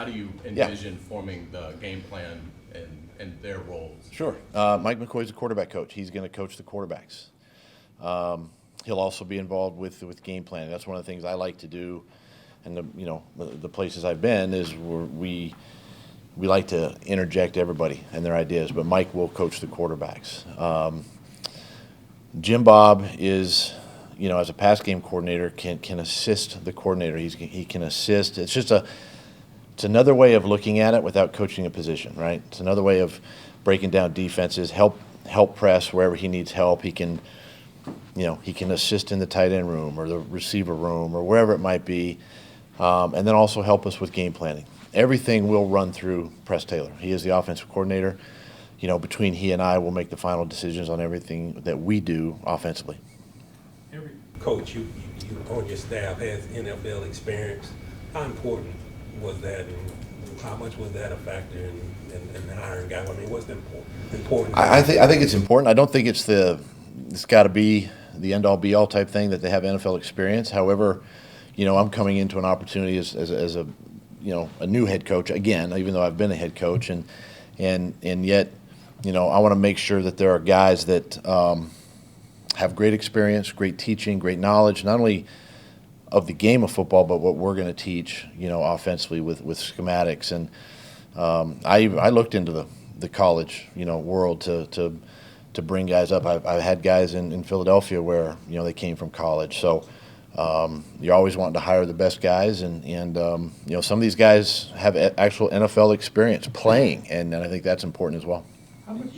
how do you envision forming the game plan and their roles? Sure. Mike McCoy's the quarterback coach. He's going to coach the quarterbacks. He'll also be involved with game planning. That's one of the things I like to do, and the places I've been is where we like to interject everybody and their ideas. But Mike will coach the quarterbacks. Jim Bob is, as a pass game coordinator, can assist the coordinator. He can assist. It's another way of looking at it without coaching a position, right? It's another way of breaking down defenses, help press wherever he needs help. He can assist in the tight end room or the receiver room or wherever it might be, and then also help us with game planning. Everything will run through Press Taylor. He is the offensive coordinator. Between he and I, we'll make the final decisions on everything that we do offensively. Every coach you on your staff has NFL experience. How important was that, and how much was that a factor in hiring guys? I mean, what's important? I think it's important. I don't think it's got to be the end all be all type thing that they have NFL experience. However, I'm coming into an opportunity as a new head coach again, even though I've been a head coach, and yet, I want to make sure that there are guys that have great experience, great teaching, great knowledge, not only of the game of football, but what we're going to teach, offensively with schematics. And I looked into the college, world to bring guys up. I've had guys in Philadelphia where, they came from college. So you're always wanting to hire the best guys, and some of these guys have actual NFL experience playing, and I think that's important as well. How much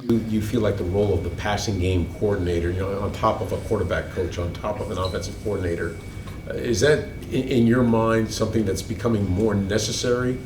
do you feel like the role of the passing game coordinator, on top of a quarterback coach, on top of an offensive coordinator, is that in your mind something that's becoming more necessary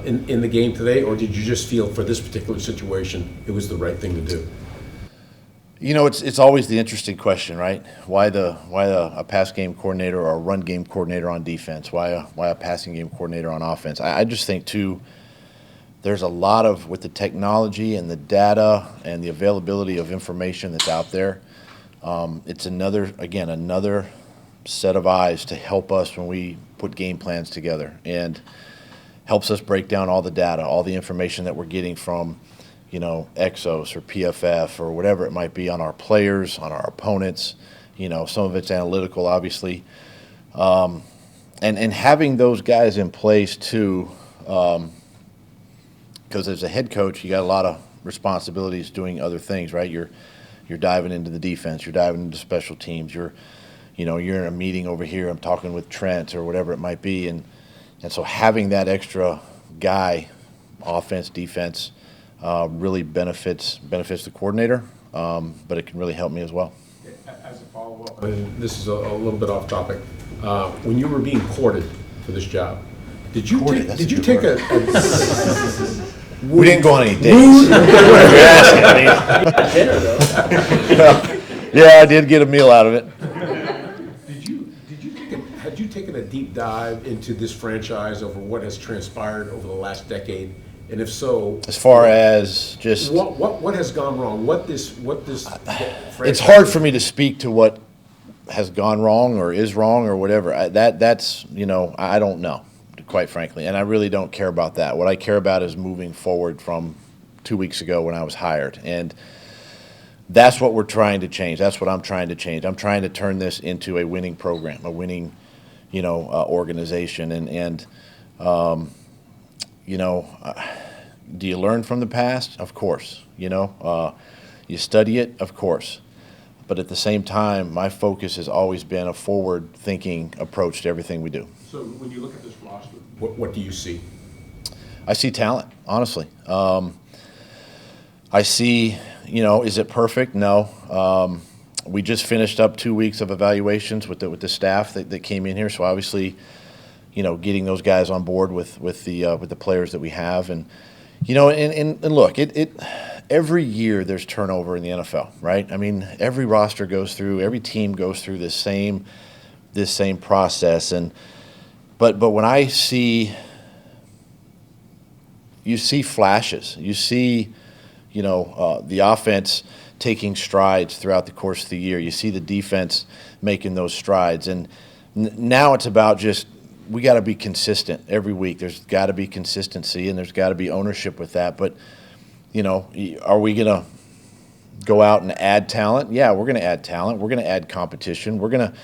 in the game today, or did you just feel for this particular situation it was the right thing to do? It's always the interesting question, right? Why a pass game coordinator or a run game coordinator on defense? Why a passing game coordinator on offense? I just think too, there's a lot of, with the technology and the data and the availability of information that's out there, it's another set of eyes to help us when we put game plans together, and helps us break down all the data, all the information that we're getting from, Exos or PFF or whatever it might be on our players, on our opponents. Some of it's analytical, obviously. And having those guys in place too, because as a head coach, you got a lot of responsibilities doing other things, right? You're diving into the defense, you're diving into special teams, you're in a meeting over here, I'm talking with Trent or whatever it might be, and so having that extra guy, offense, defense, really benefits the coordinator, but it can really help me as well. As a follow-up, and this is a little bit off topic, when you were being courted for this job, did you take a we didn't go on any dates. Yeah, I did get a meal out of it. Had you taken a deep dive into this franchise over what has transpired over the last decade? And if so, as far as just what has gone wrong? What this it's hard for me to speak to what has gone wrong or is wrong or whatever. That's I don't know, quite frankly, and I really don't care about that. What I care about is moving forward from 2 weeks ago when I was hired, and that's what we're trying to change. That's what I'm trying to change. I'm trying to turn this into a winning program, a winning, organization, and do you learn from the past? Of course. You study it, of course. But at the same time, my focus has always been a forward-thinking approach to everything we do. So when you look at this roster, what do you see? I see talent, honestly. I see, is it perfect? No. We just finished up 2 weeks of evaluations with the staff that came in here. So obviously, getting those guys on board with the players that we have, and look, every year there's turnover in the NFL, right? I mean, every roster goes through, every team goes through this same process, but when I see, you see flashes, you see, the offense taking strides throughout the course of the year. You see the defense making those strides, and now it's about just we got to be consistent every week. There's got to be consistency, and there's got to be ownership with that. But, are we going to go out and add talent? Yeah, we're going to add talent. We're going to add competition. We're going to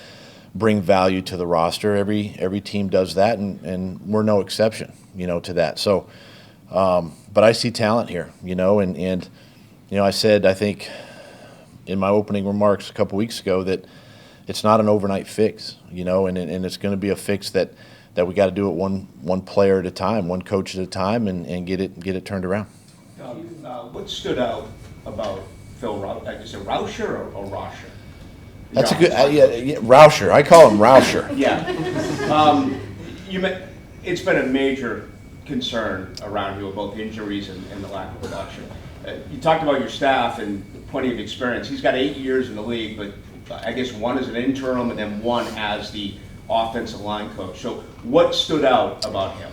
bring value to the roster. Every team does that, and we're no exception, to that. So, but I see talent here, and I said, I think in my opening remarks a couple weeks ago that it's not an overnight fix, and it's going to be a fix that we got to do it one player at a time, one coach at a time, and get it turned around. What stood out about Phil is it Rauscher or Rauscher? That's a good, Rauscher. I call him Rauscher. Yeah. It's been a major concern around you about injuries and the lack of production. You talked about your staff and plenty of experience. He's got 8 years in the league, but I guess one as an interim and then one as the offensive line coach. So what stood out about him?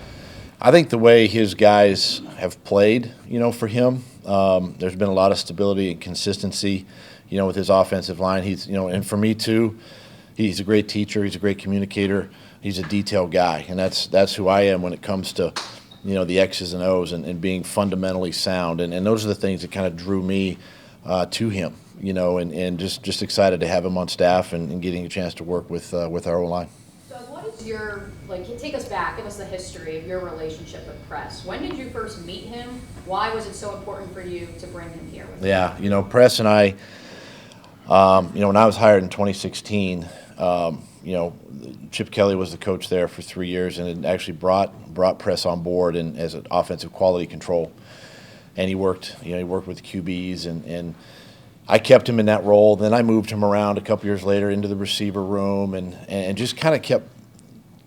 I think the way his guys have played, for him, there's been a lot of stability and consistency, with his offensive line. He's, and for me too, he's a great teacher. He's a great communicator. He's a detailed guy, and that's who I am when it comes to, the X's and O's and being fundamentally sound. And those are the things that kind of drew me to him, and just excited to have him on staff and getting a chance to work with our O-line. So what is your, take us back, give us the history of your relationship with Press. When did you first meet him? Why was it so important for you to bring him here? Yeah, Press and I, when I was hired in 2016, Chip Kelly was the coach there for 3 years and had actually brought Press on board and as an offensive quality control. And he worked with QBs and I kept him in that role. Then I moved him around a couple years later into the receiver room and just kind of kept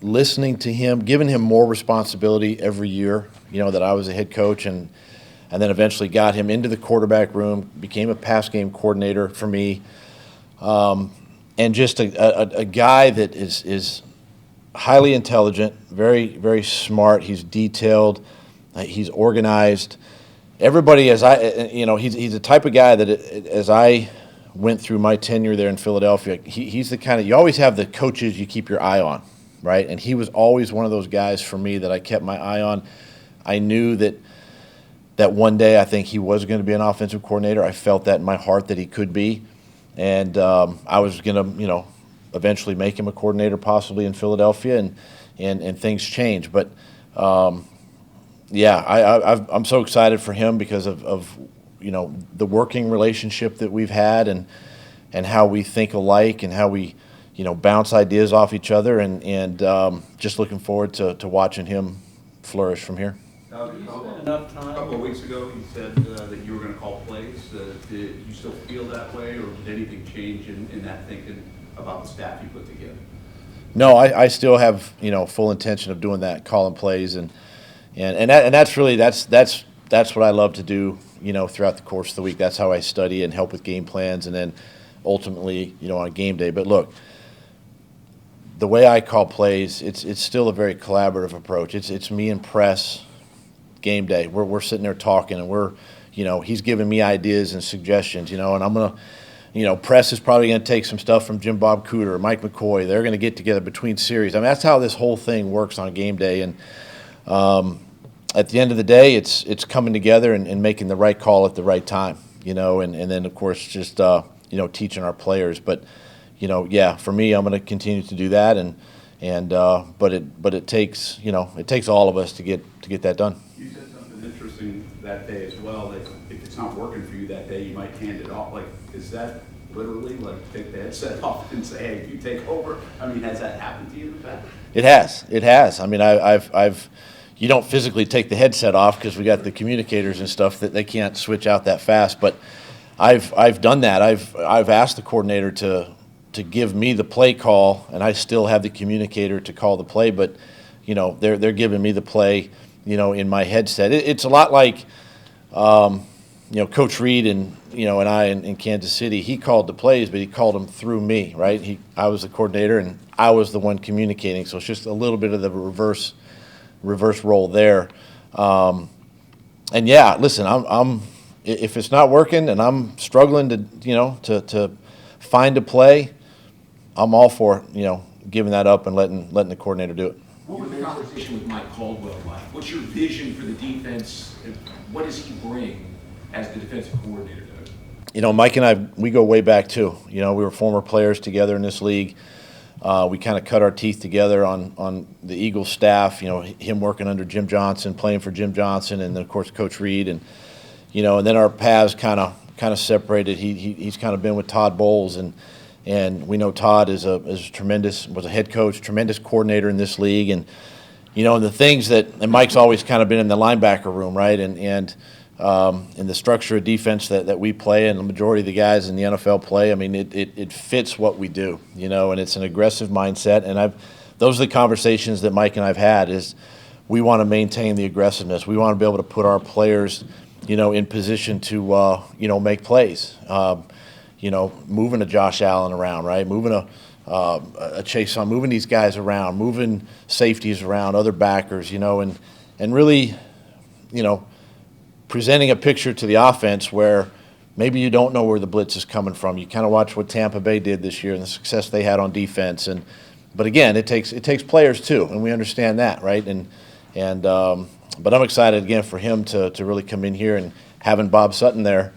listening to him, giving him more responsibility every year, that I was a head coach and then eventually got him into the quarterback room, became a pass game coordinator for me. And just a guy that is highly intelligent, very, very smart. He's detailed. He's organized. Everybody, he's the type of guy that as I went through my tenure there in Philadelphia, he's the kind of, you always have the coaches you keep your eye on, right? And he was always one of those guys for me that I kept my eye on. I knew that one day I think he was going to be an offensive coordinator. I felt that in my heart that he could be. And I was going to, eventually make him a coordinator possibly in Philadelphia, and things changed. But, I'm so excited for him because of the working relationship that we've had and how we think alike and how we, bounce ideas off each other and just looking forward to watching him flourish from here. A couple of weeks ago, you said that you were going to call plays. Did you still feel that way, or did anything change in that thinking about the staff you put together? No, I still have full intention of doing that, calling plays, and that's really that's what I love to do. Throughout the course of the week, that's how I study and help with game plans, and then ultimately on game day. But look, the way I call plays, it's still a very collaborative approach. It's me and Press. Game day, we're sitting there talking, and he's giving me ideas and suggestions, and I'm gonna, Press is probably gonna take some stuff from Jim Bob Cooter or Mike McCoy. They're gonna get together between series. I mean, that's how this whole thing works on game day, and at the end of the day, it's coming together and making the right call at the right time, and then of course just teaching our players. But for me, I'm gonna continue to do that, but it takes all of us to get that done. You said something interesting that day as well, that if it's not working for you that day, you might hand it off. Is that literally take the headset off and say, hey, you take over? I mean, has that happened to you in the past? It has. I mean, I've you don't physically take the headset off because we got the communicators and stuff that they can't switch out that fast. But I've done that. I've asked the coordinator to give me the play call, and I still have the communicator to call the play. But they're giving me the play. In my headset. It's a lot like, Coach Reed and I in Kansas City. He called the plays, but he called them through me, right? I was the coordinator, and I was the one communicating. So it's just a little bit of the reverse role there. Listen, I'm if it's not working and I'm struggling to find a play, I'm all for giving that up and letting the coordinator do it. What was the conversation with Mike Caldwell like? What's your vision for the defense? What does he bring as the defensive coordinator? Mike and I, we go way back too. We were former players together in this league. We kind of cut our teeth together on the Eagles staff. Him working under Jim Johnson, playing for Jim Johnson, and then of course Coach Reed, and then our paths kind of separated. He's kind of been with Todd Bowles, and we know Todd was a head coach, tremendous coordinator in this league, and the things and Mike's always kind of been in the linebacker room, right, and in the structure of defense that we play, and the majority of the guys in the NFL play. I mean, it fits what we do, and it's an aggressive mindset. And those are the conversations that Mike and I've had. Is we want to maintain the aggressiveness. We want to be able to put our players, in position to make plays. Moving a Josh Allen around, right? Moving a Chase on, moving these guys around, moving safeties around, other backers, and really, presenting a picture to the offense where maybe you don't know where the blitz is coming from. You kind of watch what Tampa Bay did this year and the success they had on defense. But again, it takes players too, and we understand that, right? But I'm excited again for him to really come in here, and having Bob Sutton there,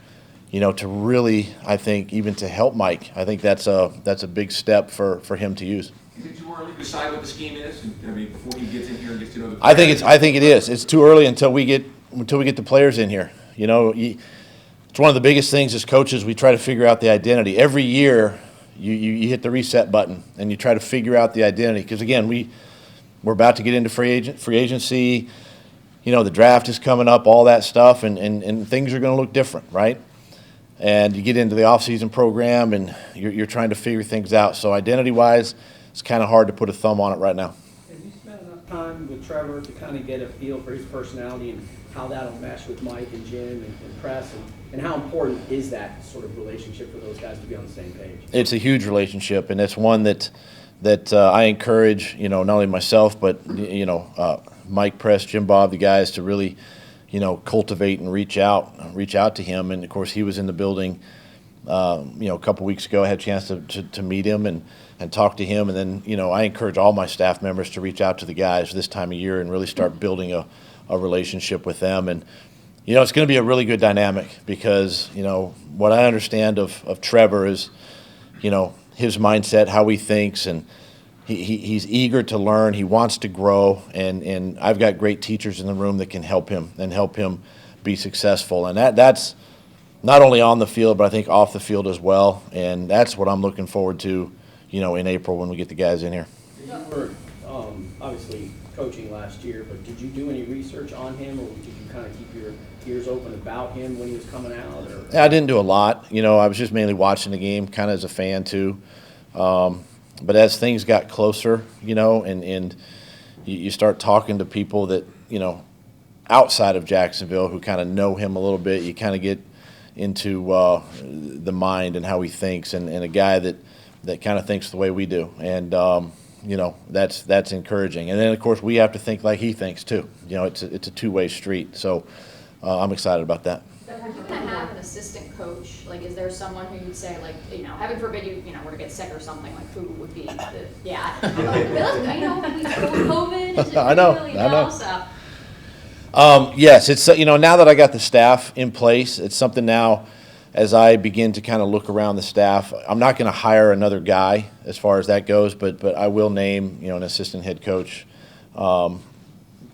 to really, I think, even to help Mike. I think that's a big step for him to use. Is it too early to decide what the scheme is? I mean, before he gets in here and gets to know the players? I think it is. It's too early until we get the players in here. It's one of the biggest things as coaches. We try to figure out the identity. Every year, you hit the reset button and you try to figure out the identity. Because again, we're about to get into free agency. The draft is coming up, all that stuff, and things are going to look different, right? And you get into the off-season program and you're trying to figure things out. So identity-wise, it's kind of hard to put a thumb on it right now. Have you spent enough time with Trevor to kind of get a feel for his personality and how that'll mesh with Mike and Jim and Press, and how important is that sort of relationship for those guys to be on the same page? It's a huge relationship, and it's one that I encourage, not only myself, but Mike, Press, Jim, Bob, the guys to really, cultivate and reach out to him. And of course, he was in the building, a couple weeks ago. I had a chance to meet him and talk to him, and then I encourage all my staff members to reach out to the guys this time of year and really start building a relationship with them. And it's going to be a really good dynamic because what I understand of Trevor is his mindset, how he thinks, and he's eager to learn. He wants to grow, and I've got great teachers in the room that can help him be successful. And that's not only on the field, but I think off the field as well. And that's what I'm looking forward to, in April when we get the guys in here. You were obviously coaching last year, but did you do any research on him, or did you kind of keep your ears open about him when he was coming out? Or? Yeah, I didn't do a lot. I was just mainly watching the game, kind of as a fan too. But as things got closer, and you start talking to people that, outside of Jacksonville who kind of know him a little bit, you kind of get into the mind and how he thinks, and a guy that kind of thinks the way we do. And, that's encouraging. And then, of course, we have to think like he thinks too. It's a two-way street. So I'm excited about that. Are you going to have an assistant coach? Like, is there someone who you'd say, like, heaven forbid you, were to get sick or something, like, who would be the, yeah. COVID. Is it I know. Really, So. Yes, it's, now that I got the staff in place, it's something now as I begin to kind of look around the staff. I'm not going to hire another guy as far as that goes, but I will name, an assistant head coach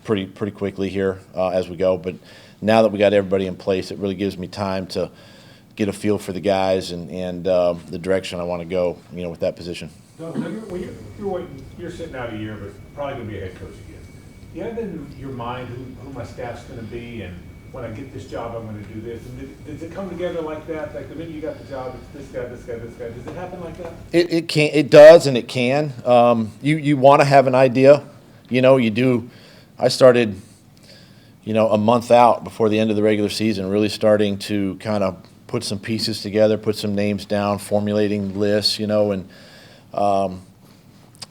pretty quickly here as we go. But now that we got everybody in place, it really gives me time to get a feel for the guys and the direction I want to go, with that position. So you're sitting out a year, but probably going to be a head coach again. Do you have in your mind who my staff's going to be, and when I get this job, I'm going to do this? And does it come together like that? Like the minute you got the job, it's this guy, this guy, this guy. Does it happen like that? It does, and it can. You want to have an idea, you do. I started, a month out before the end of the regular season, really starting to kind of put some pieces together, put some names down, formulating lists, and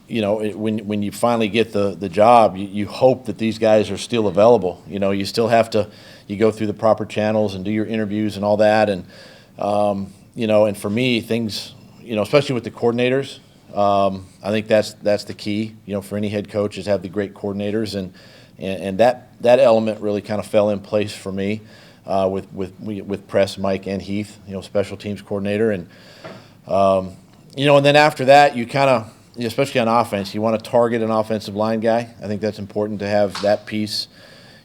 when you finally get the job, you hope that these guys are still available. You still have to, you go through the proper channels and do your interviews and all that. And, and for me, things, especially with the coordinators, I think that's the key, for any head coach, is have the great coordinators, and that element really kind of fell in place for me with Press, Mike, and Heath, special teams coordinator, and and then after that, you kind of, especially on offense, you want to target an offensive line guy. I think that's important to have that piece,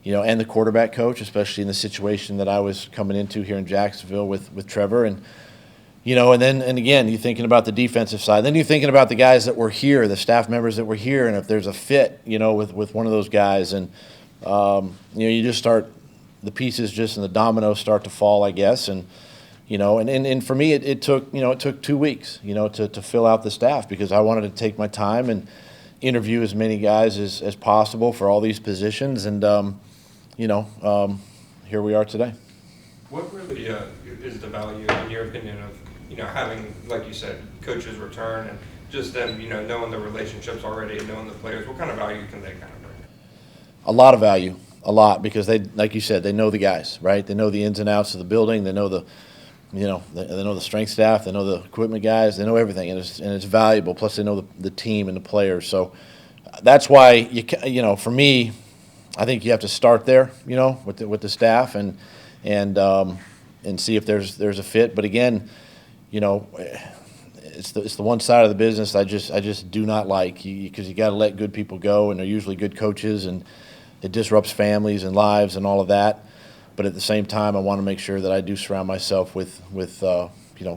and the quarterback coach, especially in the situation that I was coming into here in Jacksonville with Trevor, and and again, you're thinking about the defensive side. Then you're thinking about the guys that were here, the staff members that were here, and if there's a fit, with one of those guys, and you just start, the pieces and the dominoes start to fall, I guess, and and for me, it took 2 weeks, to fill out the staff, because I wanted to take my time and interview as many guys as possible for all these positions, and here we are today. What really is the value, in your opinion, of having, like you said, coaches return and just them, knowing the relationships already and knowing the players? What kind of value can they kind of bring? A lot of value, because they, like you said, they know the guys, right? They know the ins and outs of the building. They know they know the strength staff. They know the equipment guys. They know everything, and it's valuable. Plus, they know the team and the players. So that's why for me, I think you have to start there, with the staff and see if there's a fit. But again, it's the one side of the business I just do not like, because you got to let good people go, and they're usually good coaches, and it disrupts families and lives and all of that. But at the same time, I want to make sure that I do surround myself with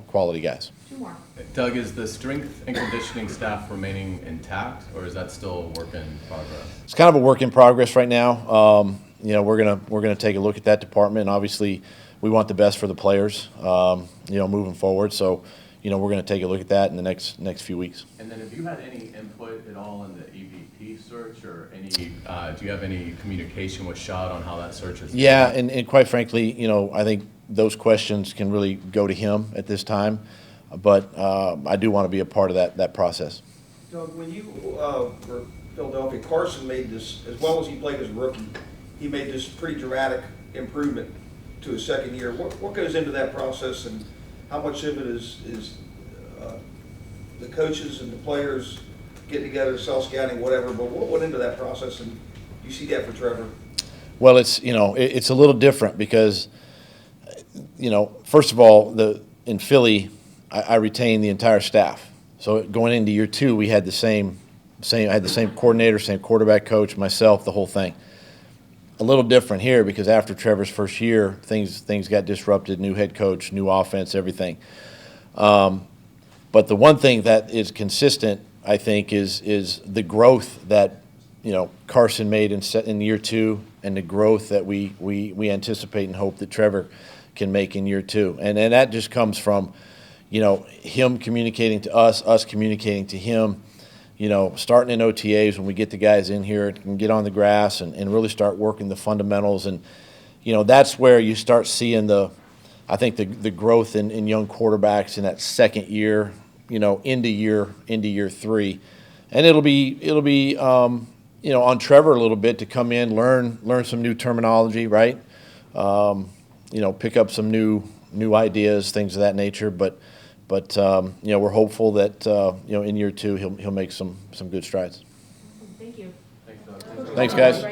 quality guys. Two more. Doug, is the strength and conditioning staff remaining intact, or is that still a work in progress? It's kind of a work in progress right now. We're gonna take a look at that department, and obviously we want the best for the players, moving forward. So, we're going to take a look at that in the next few weeks. And then, have you had any input at all in the EVP search, or any? Do you have any communication with Shad on how that search is? Yeah, and quite frankly, I think those questions can really go to him at this time, but I do want to be a part of that process. Doug, when you were Philadelphia, Carson made this, as well as he played as a rookie, he made this pretty dramatic improvement to his second year. What goes into that process, and how much of it is the coaches and the players getting together, self-scouting, whatever, but what went into that process, and you see that for Trevor? Well, it's a little different because, first of all, in Philly, I retained the entire staff. So going into year 2, we had I had the same coordinator, same quarterback coach, myself, the whole thing. A little different here because after Trevor's first year, things got disrupted, new head coach, new offense, everything. But the one thing that is consistent, I think, is the growth that Carson made in year 2, and the growth that we anticipate and hope that Trevor can make in year 2, and that just comes from him communicating to us communicating to him. Starting in OTAs when we get the guys in here and get on the grass and really start working the fundamentals. And, that's where you start seeing the growth in young quarterbacks in that second year, into year 3. And it'll be on Trevor a little bit to come in, learn some new terminology, right? Pick up some new ideas, things of that nature. But we're hopeful that in year 2 he'll make some good strides. Thank you. Thanks, guys.